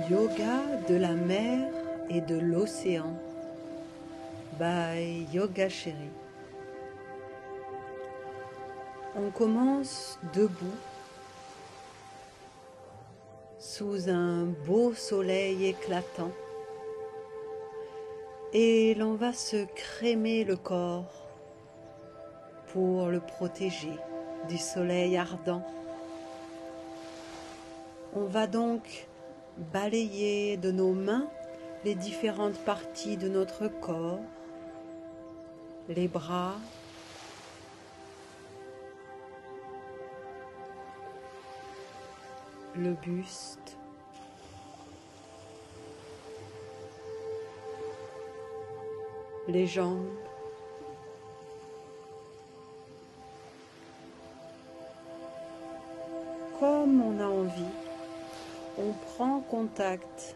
Yoga de la mer et de l'océan by Yoga Chérie. On commence debout sous un beau soleil éclatant et l'on va se crémer le corps pour le protéger du soleil ardent. On va donc balayer de nos mains les différentes parties de notre corps, les bras, le buste, les jambes, comme on a envie. On prend contact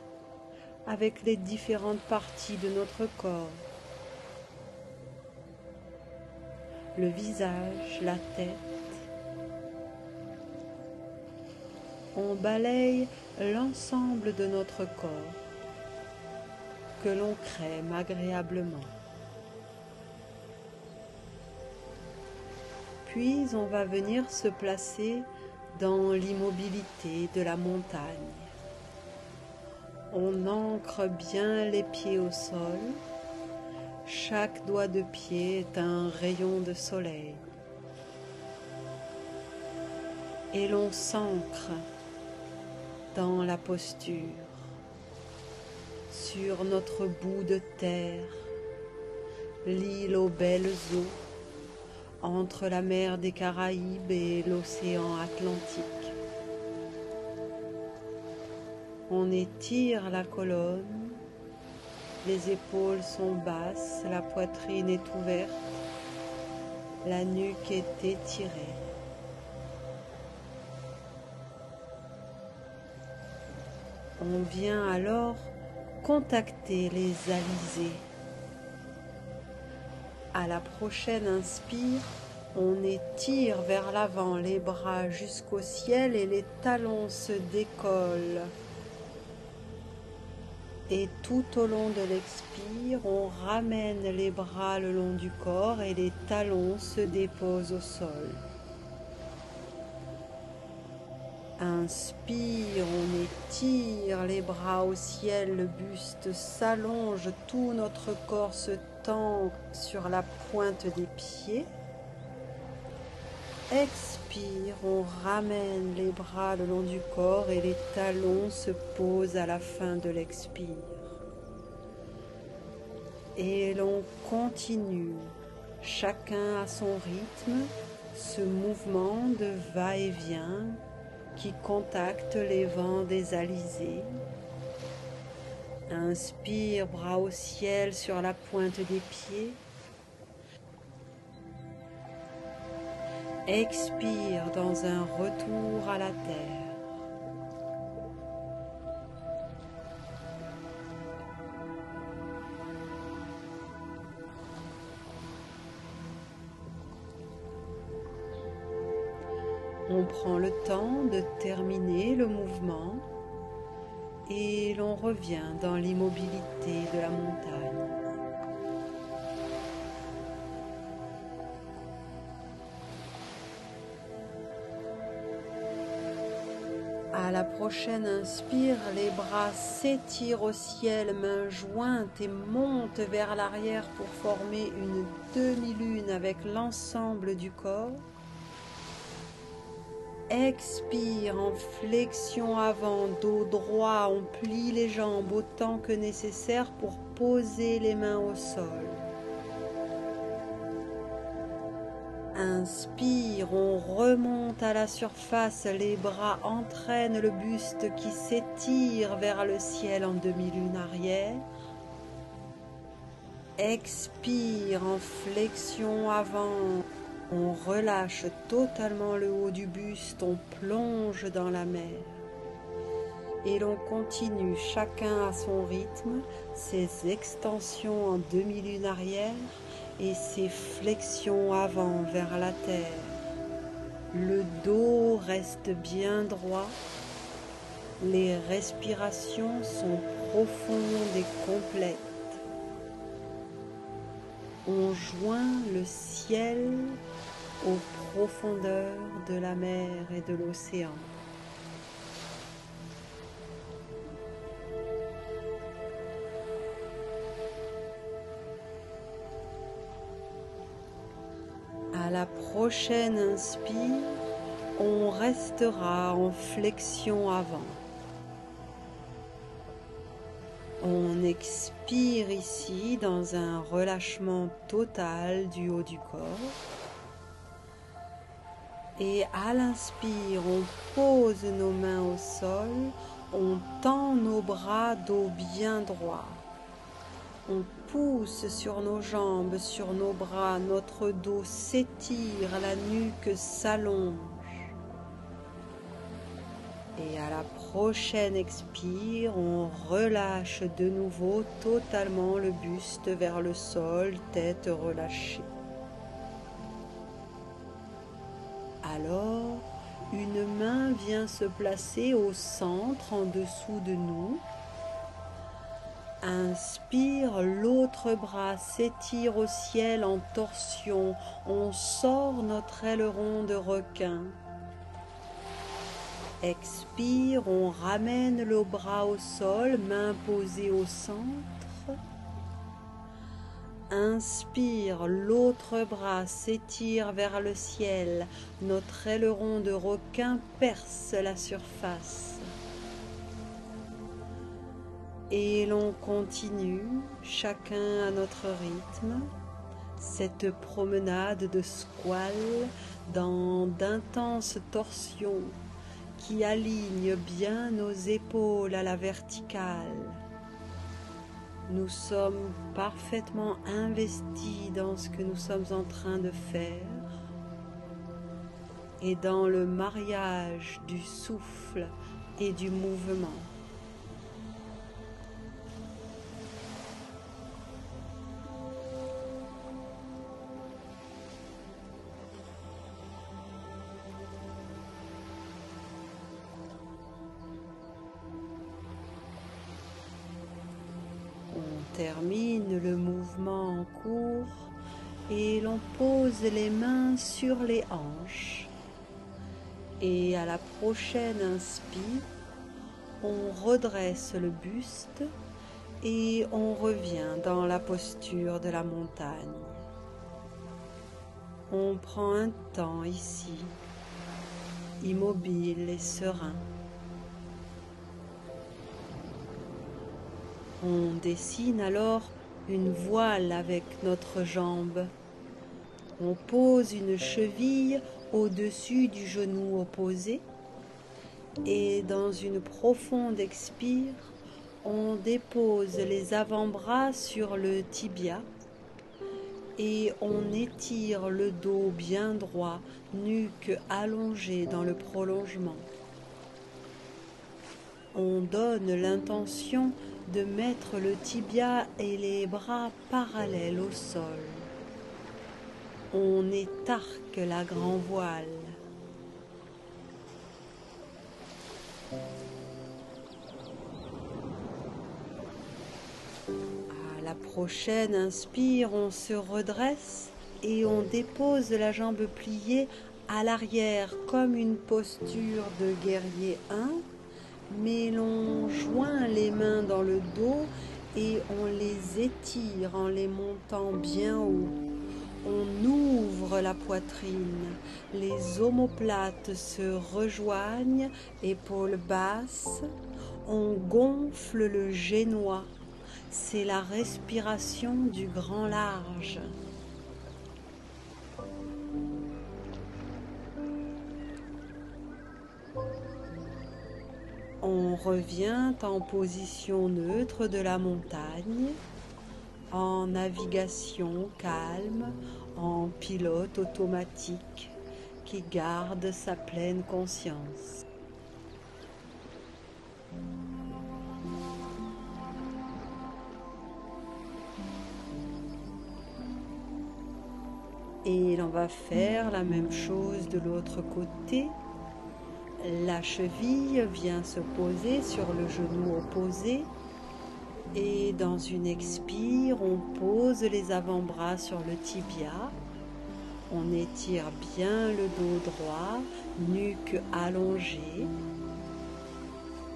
avec les différentes parties de notre corps, le visage, la tête. On balaye l'ensemble de notre corps que l'on crème agréablement. Puis on va venir se placer dans l'immobilité de la montagne. On ancre bien les pieds au sol. Chaque doigt de pied est un rayon de soleil. Et l'on s'ancre dans la posture, sur notre bout de terre, l'île aux belles eaux, entre la mer des Caraïbes et l'océan Atlantique. On étire la colonne, les épaules sont basses, la poitrine est ouverte, la nuque est étirée. On vient alors contacter les alizés. À la prochaine inspire, on étire vers l'avant les bras jusqu'au ciel et les talons se décollent. Et tout au long de l'expire, on ramène les bras le long du corps et les talons se déposent au sol. Inspire, on étire les bras au ciel, le buste s'allonge, tout notre corps se tend sur la pointe des pieds. Expire, on ramène les bras le long du corps et les talons se posent à la fin de l'expire. Et l'on continue, chacun à son rythme, ce mouvement de va-et-vient qui contacte les vents des alizés. Inspire, bras au ciel sur la pointe des pieds. Expire dans un retour à la terre. On prend le temps de terminer le mouvement et l'on revient dans l'immobilité de la montagne. À la prochaine inspire, les bras s'étirent au ciel, mains jointes et montent vers l'arrière pour former une demi-lune avec l'ensemble du corps. Expire en flexion avant, dos droit, on plie les jambes autant que nécessaire pour poser les mains au sol. Inspire, on remonte à la surface, les bras entraînent le buste qui s'étire vers le ciel en demi-lune arrière. Expire en flexion avant. On relâche totalement le haut du buste, on plonge dans la mer. Et l'on continue chacun à son rythme, ses extensions en demi-lune arrière et ses flexions avant vers la terre. Le dos reste bien droit, Les respirations sont profondes et complètes. On joint le ciel aux profondeurs de la mer et de l'océan. À la prochaine inspire, on restera en flexion avant. On expire ici dans un relâchement total du haut du corps. Et à l'inspire, on pose nos mains au sol, on tend nos bras dos bien droit. On pousse sur nos jambes, sur nos bras, notre dos s'étire, la nuque s'allonge. Et à la prochaine expire, on relâche de nouveau totalement le buste vers le sol, tête relâchée. Alors, une main vient se placer au centre, en dessous de nous. Inspire, l'autre bras s'étire au ciel en torsion. On sort notre aileron de requin. Expire, on ramène le bras au sol, main posée au centre. Inspire, l'autre bras s'étire vers le ciel. Notre aileron de requin perce la surface. Et l'on continue, chacun à notre rythme, cette promenade de squale dans d'intenses torsions qui alignent bien nos épaules à la verticale. Nous sommes parfaitement investis dans ce que nous sommes en train de faire et dans le mariage du souffle et du mouvement. On termine le mouvement en cours et l'on pose les mains sur les hanches. Et à la prochaine inspire, on redresse le buste et on revient dans la posture de la montagne. On prend un temps ici, immobile et serein. On dessine alors une voile avec notre jambe. On pose une cheville au-dessus du genou opposé et dans une profonde expire, on dépose les avant-bras sur le tibia et on étire le dos bien droit, nuque allongée dans le prolongement. On donne l'intention de mettre le tibia et les bras parallèles au sol. On étarque la grand voile. À la prochaine inspire, on se redresse et on dépose la jambe pliée à l'arrière comme une posture de guerrier 1. Mais l'on joint les mains dans le dos et on les étire en les montant bien haut. On ouvre la poitrine, les omoplates se rejoignent, épaules basses. On gonfle le génois, c'est la respiration du grand large. On revient en position neutre de la montagne, en navigation calme, en pilote automatique qui garde sa pleine conscience. Et l'on va faire la même chose de l'autre côté. La cheville vient se poser sur le genou opposé et dans une expire, on pose les avant-bras sur le tibia. On étire bien le dos droit, nuque allongée.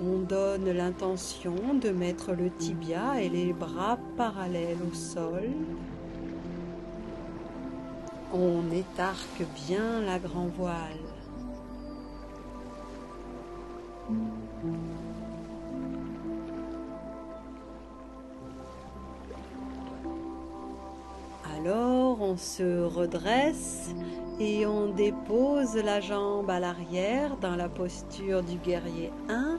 On donne l'intention de mettre le tibia et les bras parallèles au sol. On étarque bien la grand voile. Alors on se redresse et on dépose la jambe à l'arrière dans la posture du guerrier 1.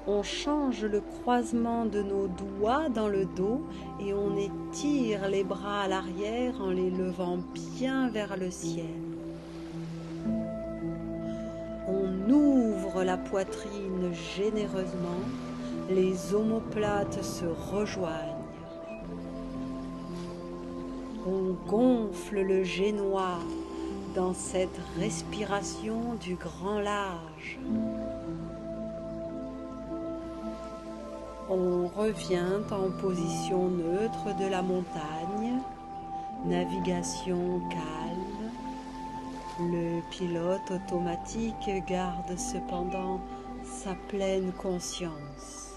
On change le croisement de nos doigts dans le dos et on étire les bras à l'arrière en les levant bien vers le ciel. On ouvre la poitrine généreusement, les omoplates se rejoignent. On gonfle le génois dans cette respiration du grand large. On revient en position neutre de la montagne, navigation calme. Le pilote automatique garde cependant sa pleine conscience.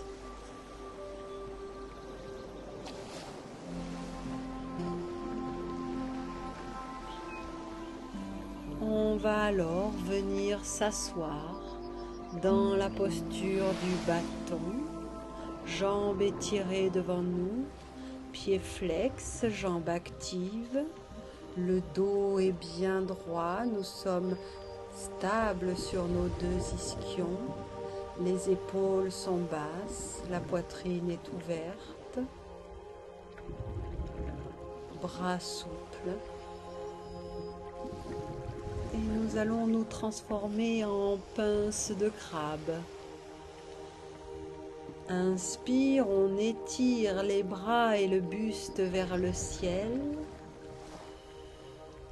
On va alors venir s'asseoir dans la posture du bâton, jambes étirées devant nous, pieds flex, jambes actives, le dos est bien droit, nous sommes stables sur nos deux ischions, les épaules sont basses, la poitrine est ouverte, bras souples. Et nous allons nous transformer en pince de crabe. Inspire, on étire les bras et le buste vers le ciel.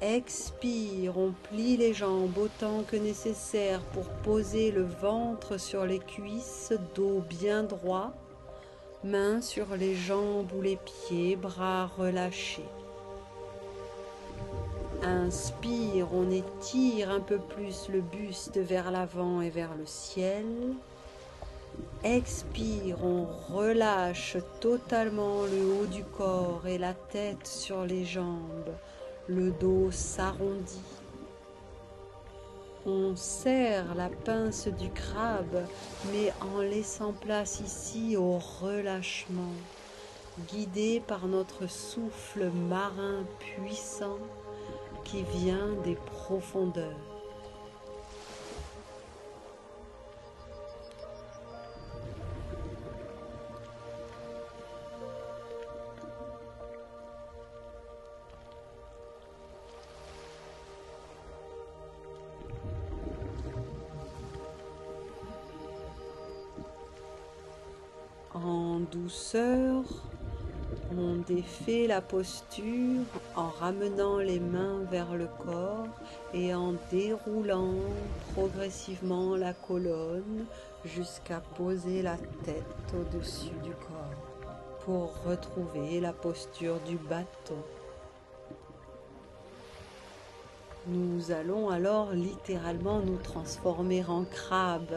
Expire, on plie les jambes autant que nécessaire pour poser le ventre sur les cuisses, dos bien droit, mains sur les jambes ou les pieds, bras relâchés. Inspire, on étire un peu plus le buste vers l'avant et vers le ciel. Expire, on relâche totalement le haut du corps et la tête sur les jambes. Le dos s'arrondit. On serre la pince du crabe, mais en laissant place ici au relâchement, guidé par notre souffle marin puissant qui vient des profondeurs. En douceur, on défait la posture en ramenant les mains vers le corps et en déroulant progressivement la colonne jusqu'à poser la tête au-dessus du corps pour retrouver la posture du bâton. Nous allons alors littéralement nous transformer en crabe.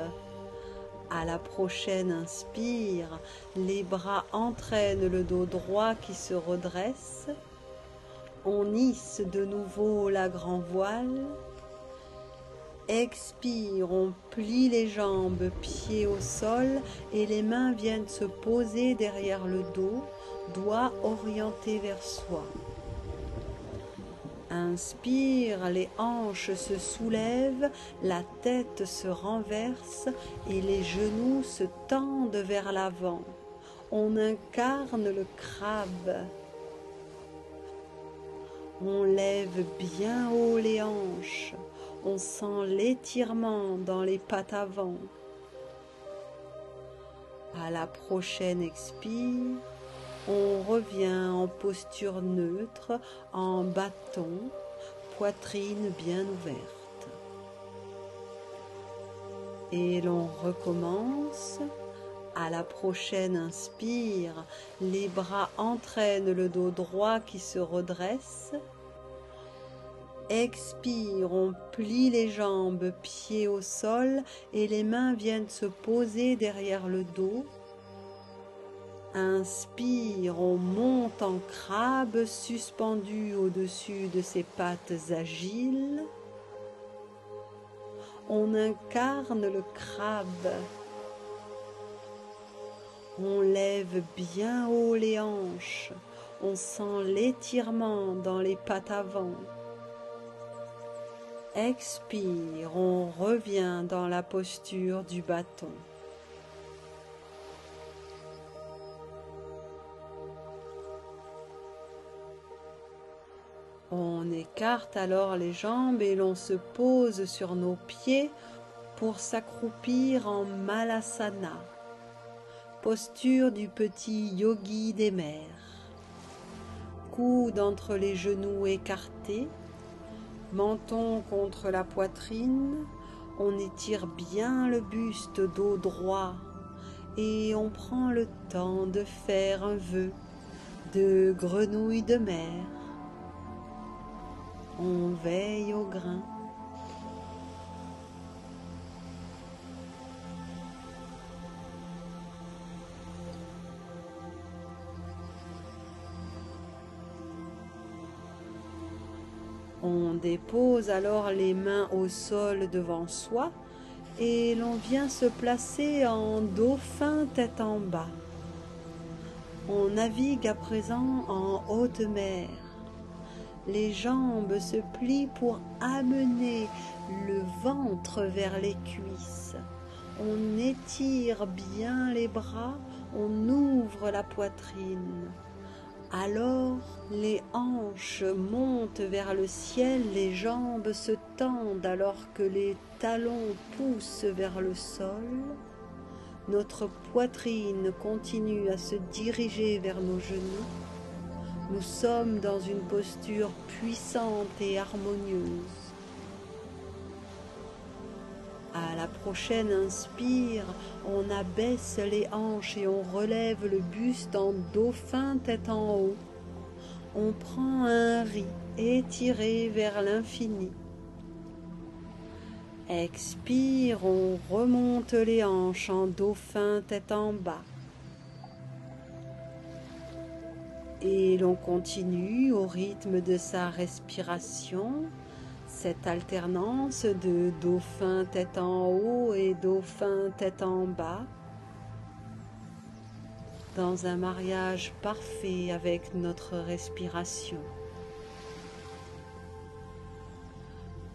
À la prochaine inspire, les bras entraînent le dos droit qui se redresse. On hisse de nouveau la grand voile. Expire, on plie les jambes, pieds au sol et les mains viennent se poser derrière le dos, doigts orientés vers soi. Inspire, les hanches se soulèvent, la tête se renverse et les genoux se tendent vers l'avant. On incarne le crabe. On lève bien haut les hanches. On sent l'étirement dans les pattes avant. À la prochaine expire, on revient en posture neutre, en bâton, poitrine bien ouverte. Et l'on recommence. À la prochaine inspire, les bras entraînent le dos droit qui se redresse. Expire, on plie les jambes, pieds au sol et les mains viennent se poser derrière le dos. Inspire, on monte en crabe suspendu au-dessus de ses pattes agiles. On incarne le crabe. On lève bien haut les hanches. On sent l'étirement dans les pattes avant. Expire, on revient dans la posture du bâton. On écarte alors les jambes et l'on se pose sur nos pieds pour s'accroupir en Malasana, posture du petit yogi des mers. Coude entre les genoux écartés, menton contre la poitrine, on étire bien le buste dos droit et on prend le temps de faire un vœu de grenouille de mer. On veille au grain. On dépose alors les mains au sol devant soi et l'on vient se placer en dauphin tête en bas. On navigue à présent en haute mer. Les jambes se plient pour amener le ventre vers les cuisses. On étire bien les bras, on ouvre la poitrine. Alors les hanches montent vers le ciel, les jambes se tendent alors que les talons poussent vers le sol. Notre poitrine continue à se diriger vers nos genoux. Nous sommes dans une posture puissante et harmonieuse. À la prochaine inspire, on abaisse les hanches et on relève le buste en dauphin tête en haut. On prend un riz étiré vers l'infini. Expire, on remonte les hanches en dauphin tête en bas. Et l'on continue au rythme de sa respiration, cette alternance de dauphin tête en haut et dauphin tête en bas, dans un mariage parfait avec notre respiration.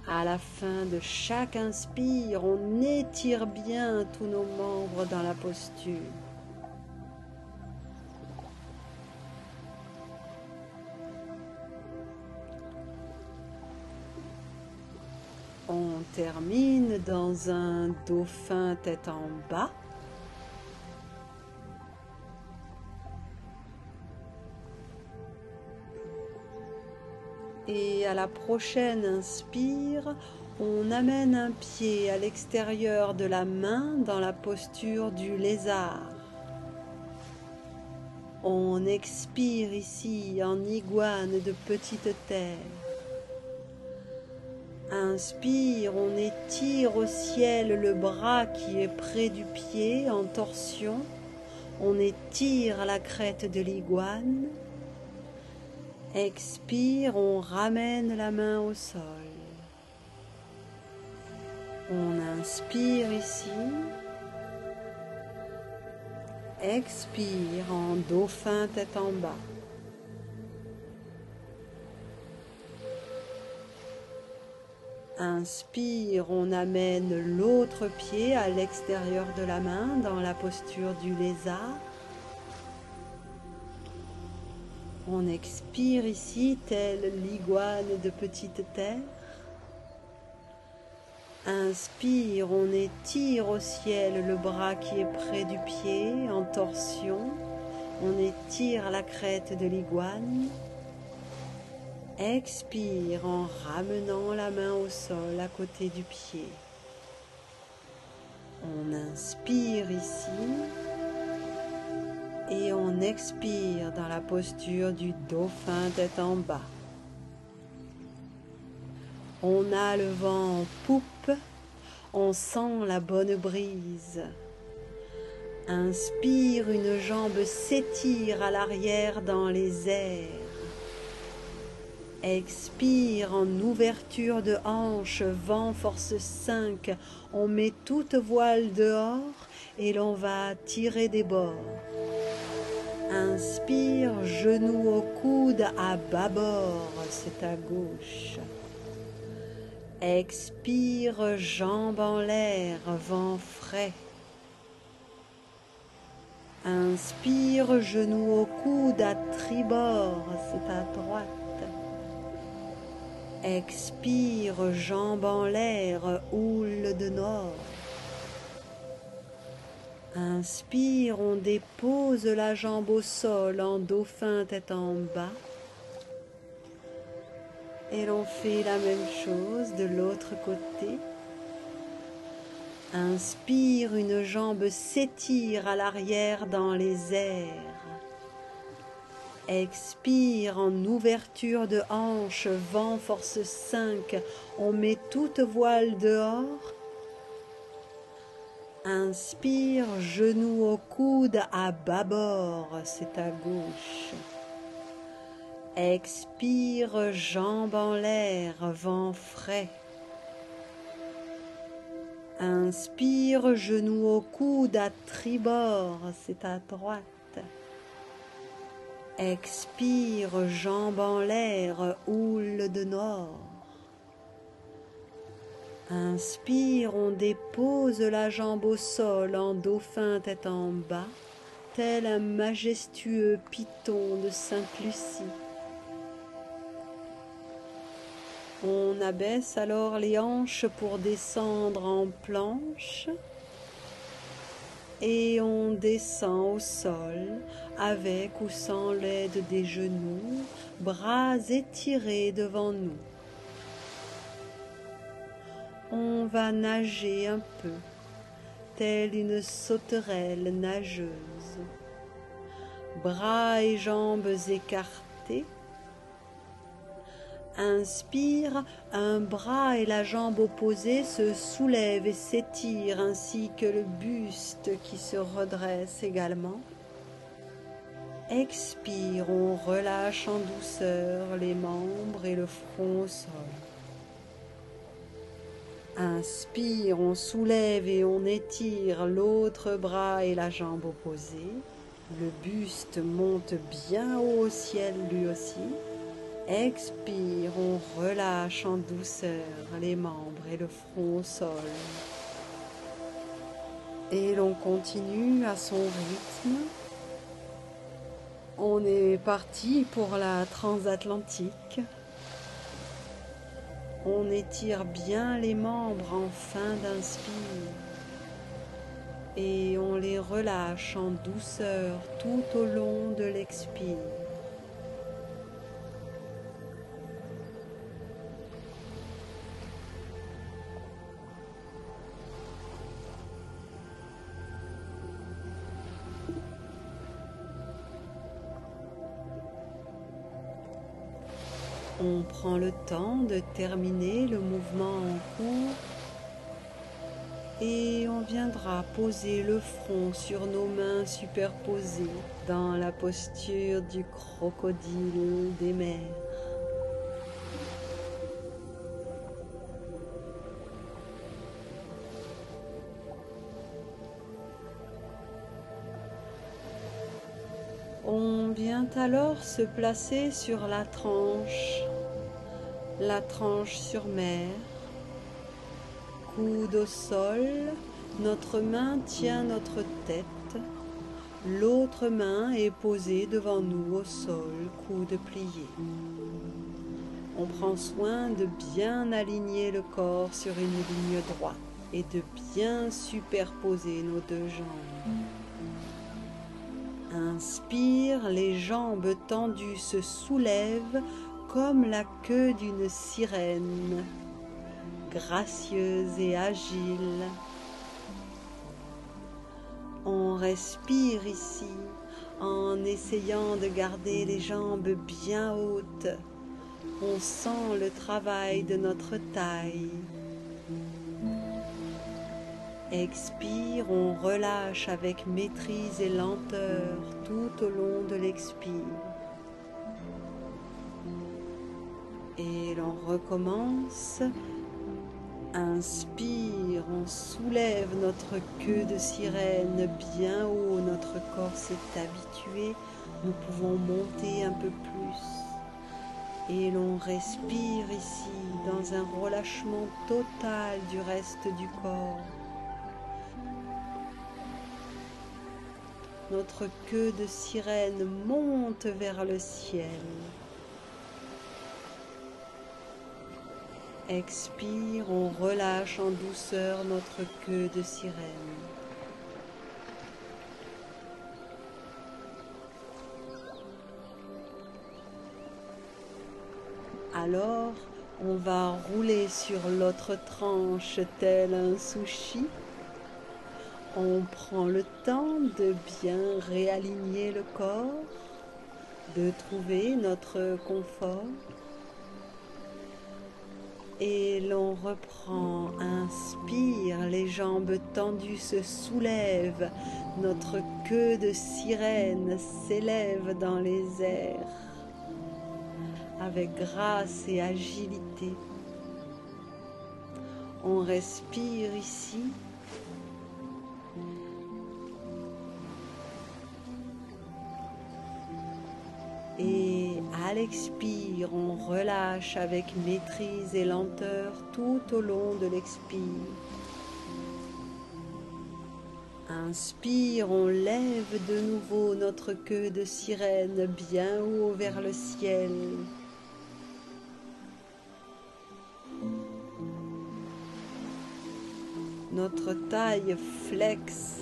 À la fin de chaque inspire, on étire bien tous nos membres dans la posture. On termine dans un dauphin tête en bas. Et à la prochaine inspire, on amène un pied à l'extérieur de la main dans la posture du lézard. On expire ici en iguane de petite terre. Inspire, on étire au ciel le bras qui est près du pied en torsion. On étire la crête de l'iguane. Expire, on ramène la main au sol. On inspire ici. Expire en dauphin tête en bas. Inspire, on amène l'autre pied à l'extérieur de la main dans la posture du lézard. On expire ici, telle l'iguane de petite terre. Inspire, on étire au ciel le bras qui est près du pied en torsion. On étire la crête de l'iguane. Expire en ramenant la main au sol à côté du pied. On inspire ici et on expire dans la posture du dauphin tête en bas. On a le vent en poupe, on sent la bonne brise. Inspire, une jambe s'étire à l'arrière dans les airs. Expire en ouverture de hanche, vent force 5. On met toute voile dehors et l'on va tirer des bords. Inspire, genou au coude à bâbord, c'est à gauche. Expire, jambes en l'air, vent frais. Inspire, genou au coude à tribord, c'est à droite. Expire, jambes en l'air, houle de nord. Inspire, on dépose la jambe au sol en dauphin tête en bas. Et l'on fait la même chose de l'autre côté. Inspire, une jambe s'étire à l'arrière dans les airs. Expire en ouverture de hanche, vent force 5. On met toute voile dehors. Inspire, genou au coude à bâbord, c'est à gauche. Expire, jambes en l'air, vent frais. Inspire, genou au coude à tribord, c'est à droite. Expire, jambes en l'air, houle de nord. Inspire, on dépose la jambe au sol en dauphin tête en bas, tel un majestueux python de Sainte-Lucie. On abaisse alors les hanches pour descendre en planche et on descend au sol avec ou sans l'aide des genoux, bras étirés devant nous. On va nager un peu, telle une sauterelle nageuse. Bras et jambes écartés. Inspire, un bras et la jambe opposée se soulèvent et s'étirent, ainsi que le buste qui se redresse également. Expire, on relâche en douceur les membres et le front au sol. Inspire, on soulève et on étire l'autre bras et la jambe opposée. Le buste monte bien haut au ciel lui aussi. Expire, on relâche en douceur les membres et le front au sol. Et l'on continue à son rythme. On est parti pour la transatlantique. On étire bien les membres en fin d'inspire et on les relâche en douceur tout au long de l'expire. On prend le temps de terminer le mouvement en cours et on viendra poser le front sur nos mains superposées dans la posture du crocodile des mers. On vient alors se placer sur la tranche sur mer, coude au sol, notre main tient notre tête, l'autre main est posée devant nous au sol, coude plié. On prend soin de bien aligner le corps sur une ligne droite et de bien superposer nos deux jambes. Inspire, les jambes tendues se soulèvent comme la queue d'une sirène, gracieuse et agile. On respire ici en essayant de garder les jambes bien hautes. On sent le travail de notre taille. Expire, on relâche avec maîtrise et lenteur tout au long de l'expire. Et l'on recommence. Inspire, on soulève notre queue de sirène bien haut, notre corps s'est habitué, nous pouvons monter un peu plus. Et l'on respire ici dans un relâchement total du reste du corps. Notre queue de sirène monte vers le ciel. Expire, on relâche en douceur notre queue de sirène. Alors, on va rouler sur l'autre tranche tel un sushi. On prend le temps de bien réaligner le corps, de trouver notre confort. Et l'on reprend, inspire, les jambes tendues se soulèvent, notre queue de sirène s'élève dans les airs, avec grâce et agilité. On respire ici. Et à l'expire, on relâche avec maîtrise et lenteur tout au long de l'expire. Inspire, on lève de nouveau notre queue de sirène bien haut vers le ciel. Notre taille flexe.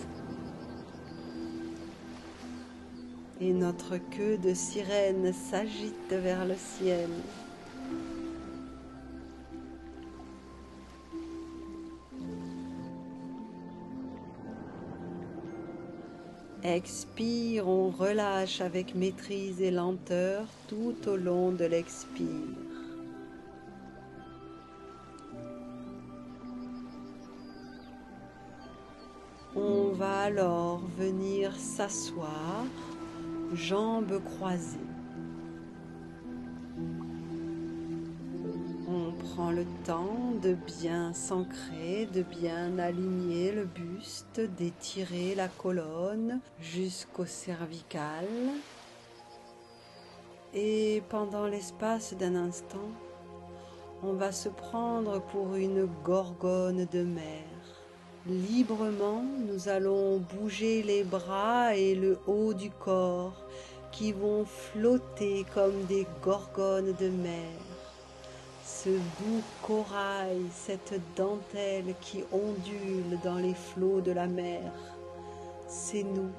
Et notre queue de sirène s'agite vers le ciel. Expire, on relâche avec maîtrise et lenteur tout au long de l'expire. On va alors venir s'asseoir, jambes croisées. On prend le temps de bien s'ancrer, de bien aligner le buste, d'étirer la colonne jusqu'au cervical. Et pendant l'espace d'un instant, on va se prendre pour une gorgone de mer. Librement, nous allons bouger les bras et le haut du corps qui vont flotter comme des gorgones de mer. Ce doux corail, cette dentelle qui ondule dans les flots de la mer, c'est nous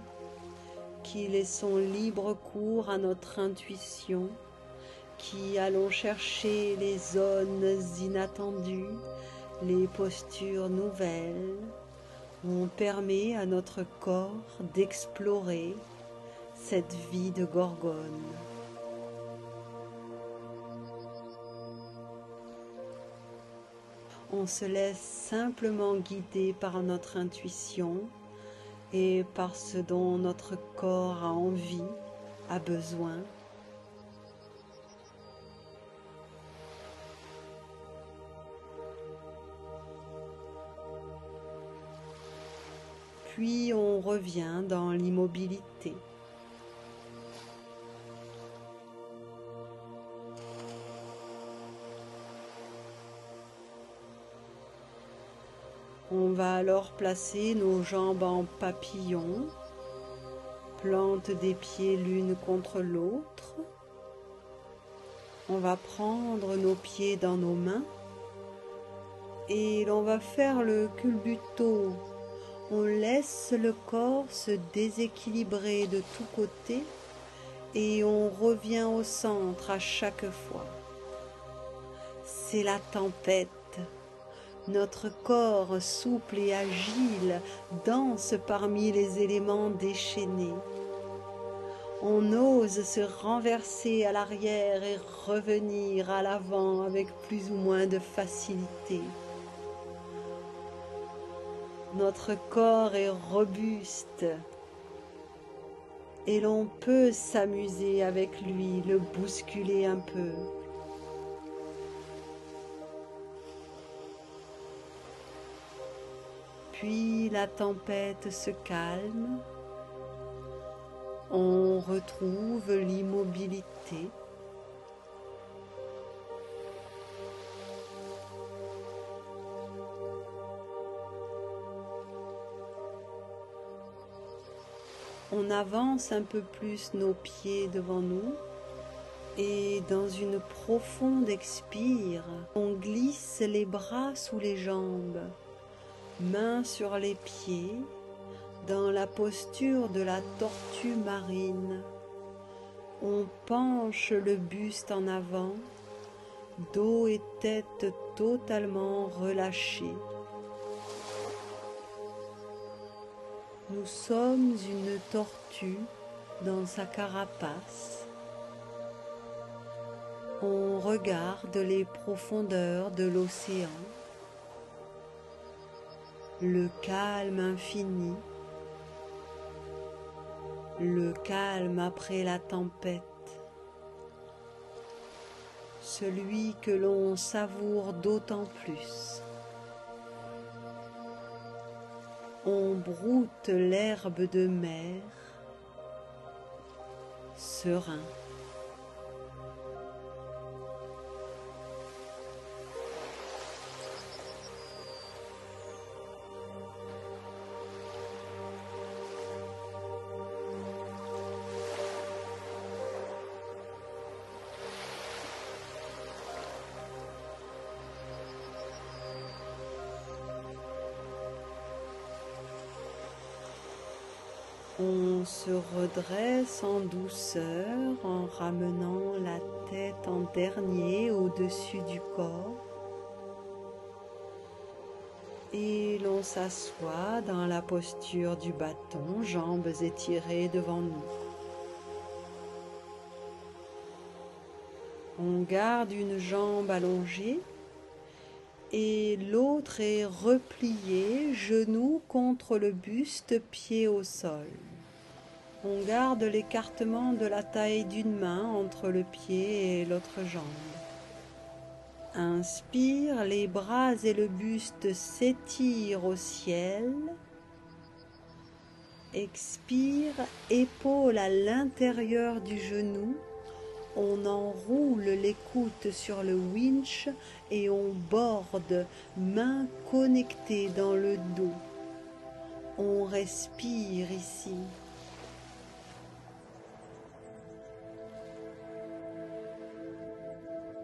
qui laissons libre cours à notre intuition, qui allons chercher les zones inattendues, les postures nouvelles, où on permet à notre corps d'explorer cette vie de gorgone. On se laisse simplement guider par notre intuition et par ce dont notre corps a envie, a besoin. Puis on revient dans l'immobilité. On va alors placer nos jambes en papillon, plante des pieds l'une contre l'autre. On va prendre nos pieds dans nos mains et l'on va faire le culbuto. On laisse le corps se déséquilibrer de tous côtés et on revient au centre à chaque fois. C'est la tempête. Notre corps souple et agile danse parmi les éléments déchaînés. On ose se renverser à l'arrière et revenir à l'avant avec plus ou moins de facilité. Notre corps est robuste et l'on peut s'amuser avec lui, le bousculer un peu. Puis la tempête se calme, on retrouve l'immobilité. On avance un peu plus nos pieds devant nous et dans une profonde expire, on glisse les bras sous les jambes, mains sur les pieds, dans la posture de la tortue marine. On penche le buste en avant, dos et tête totalement relâchés. Nous sommes une tortue dans sa carapace. On regarde les profondeurs de l'océan, le calme infini, le calme après la tempête, celui que l'on savoure d'autant plus. On broute l'herbe de mer, serein. On se redresse en douceur en ramenant la tête en dernier au-dessus du corps et l'on s'assoit dans la posture du bâton, jambes étirées devant nous. On garde une jambe allongée et l'autre est repliée, genoux contre le buste, pied au sol. On garde l'écartement de la taille d'une main entre le pied et l'autre jambe. Inspire, les bras et le buste s'étirent au ciel. Expire, épaules à l'intérieur du genou. On enroule l'écoute sur le winch et on borde, mains connectées dans le dos. On respire ici.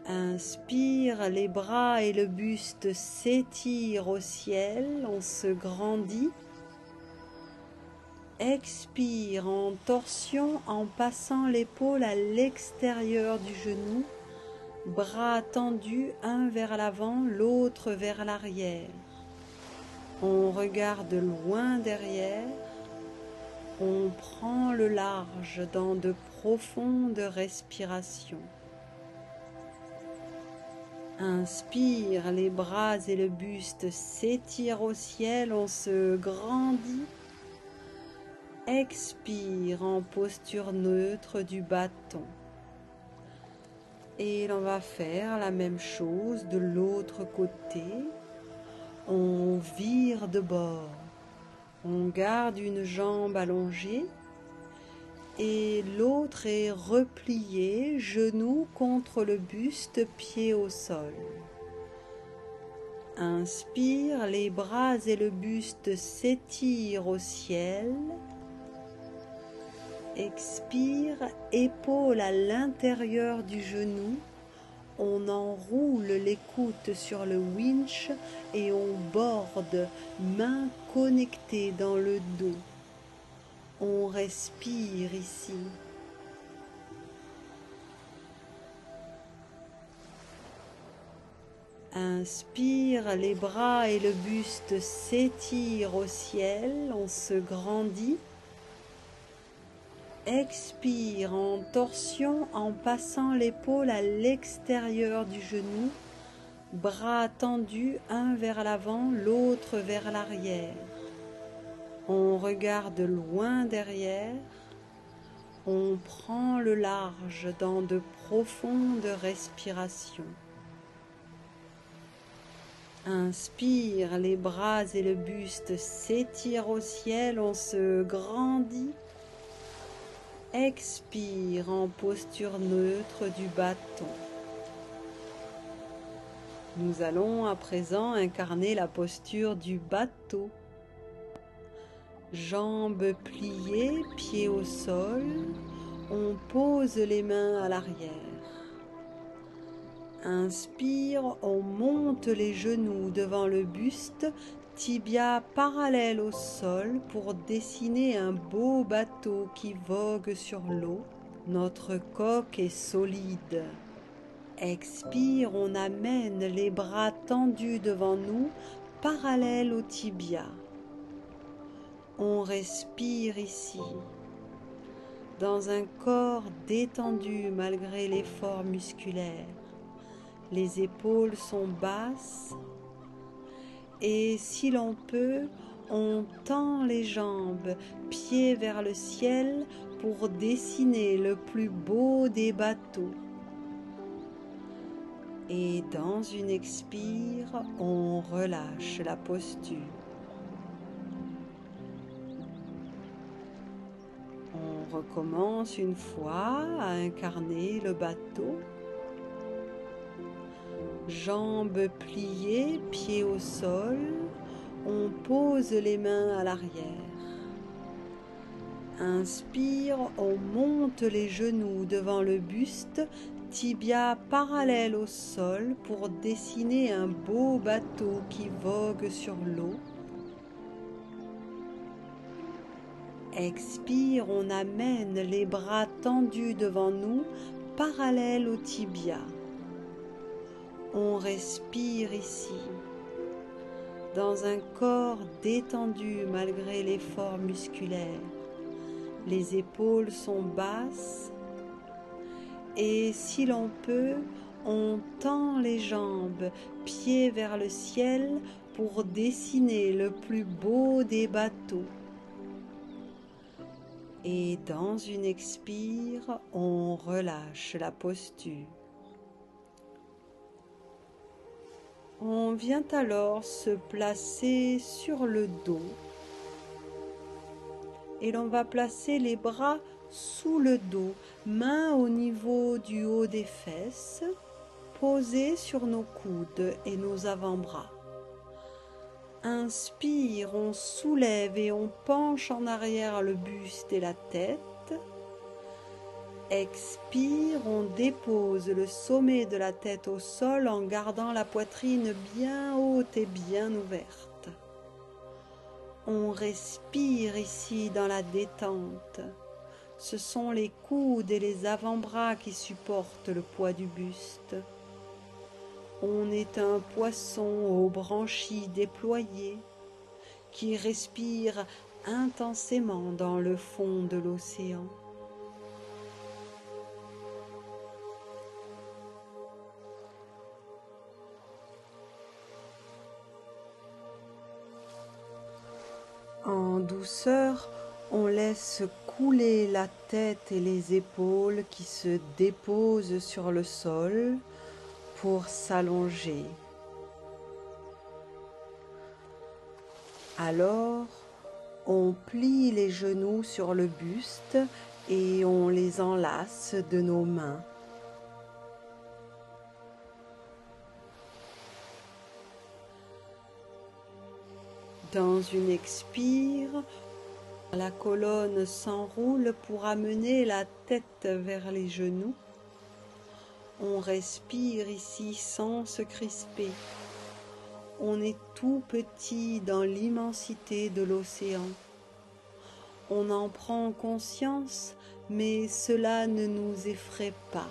Inspire, les bras et le buste s'étirent au ciel, on se grandit. Expire en torsion en passant l'épaule à l'extérieur du genou, bras tendus, un vers l'avant, l'autre vers l'arrière. On regarde loin derrière, on prend le large dans de profondes respirations. Inspire, les bras et le buste s'étirent au ciel, on se grandit. Expire en posture neutre du bâton. Et l'on va faire la même chose de l'autre côté. On vire de bord. On garde une jambe allongée et l'autre est repliée, genou contre le buste, pied au sol. Inspire, les bras et le buste s'étirent au ciel. Expire, épaules à l'intérieur du genou. On enroule l'écoute sur le winch et on borde, mains connectées dans le dos. On respire ici. Inspire, les bras et le buste s'étirent au ciel, on se grandit. Expire en torsion en passant l'épaule à l'extérieur du genou, bras tendus, un vers l'avant, l'autre vers l'arrière. On regarde loin derrière, on prend le large dans de profondes respirations. Inspire, les bras et le buste s'étirent au ciel, on se grandit. Expire en posture neutre du bâton. Nous allons à présent incarner la posture du bateau. Jambes pliées, pieds au sol, on pose les mains à l'arrière. Inspire, on monte les genoux devant le buste, tibia parallèle au sol pour dessiner un beau bateau qui vogue sur l'eau. Notre coque est solide. Expire, on amène les bras tendus devant nous, parallèles au tibia. On respire ici, dans un corps détendu malgré l'effort musculaire. Les épaules sont basses et si l'on peut, on tend les jambes, pieds vers le ciel pour dessiner le plus beau des bateaux. Et dans une expire, on relâche la posture. On recommence une fois à incarner le bateau. Jambes pliées, pieds au sol, on pose les mains à l'arrière. Inspire, on monte les genoux devant le buste, tibia parallèle au sol pour dessiner un beau bateau qui vogue sur l'eau. Expire, on amène les bras tendus devant nous, parallèles au tibia. On respire ici, dans un corps détendu malgré l'effort musculaire. Les épaules sont basses et si l'on peut, on tend les jambes, pieds vers le ciel pour dessiner le plus beau des bateaux. Et dans une expire, on relâche la posture. On vient alors se placer sur le dos et l'on va placer les bras sous le dos, mains au niveau du haut des fesses, posés sur nos coudes et nos avant-bras. Inspire, on soulève et on penche en arrière le buste et la tête. Expire, on dépose le sommet de la tête au sol en gardant la poitrine bien haute et bien ouverte. On respire ici dans la détente. Ce sont les coudes et les avant-bras qui supportent le poids du buste. On est un poisson aux branchies déployées qui respire intensément dans le fond de l'océan. En douceur, on laisse couler la tête et les épaules qui se déposent sur le sol pour s'allonger. Alors, on plie les genoux sur le buste et on les enlace de nos mains. Dans une expire, la colonne s'enroule pour amener la tête vers les genoux. On respire ici sans se crisper. On est tout petit dans l'immensité de l'océan. On en prend conscience, mais cela ne nous effraie pas.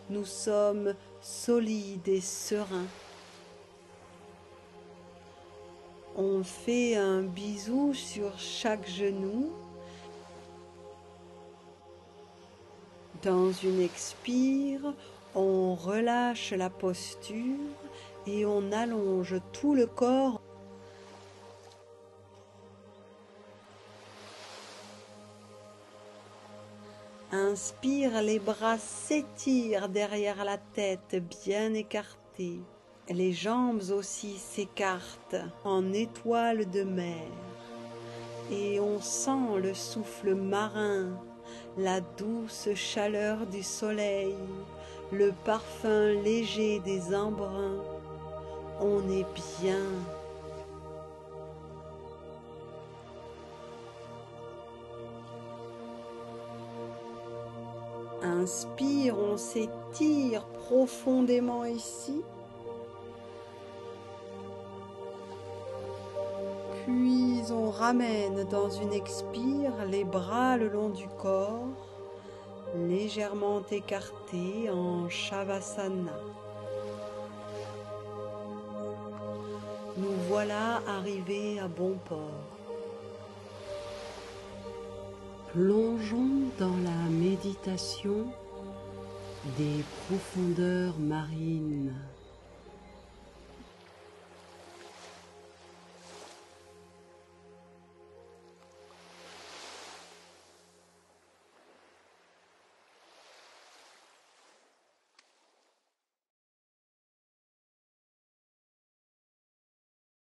Nous sommes solides et sereins. On fait un bisou sur chaque genou. Dans une expire, on relâche la posture et on allonge tout le corps. Inspire, les bras s'étirent derrière la tête, bien écartés. Les jambes aussi s'écartent en étoile de mer. Et on sent le souffle marin, la douce chaleur du soleil, le parfum léger des embruns. On est bien. Inspire, on s'étire profondément ici. Puis on ramène dans une expire les bras le long du corps, légèrement écartés en Shavasana. Nous voilà arrivés à bon port. Plongeons dans la méditation des profondeurs marines.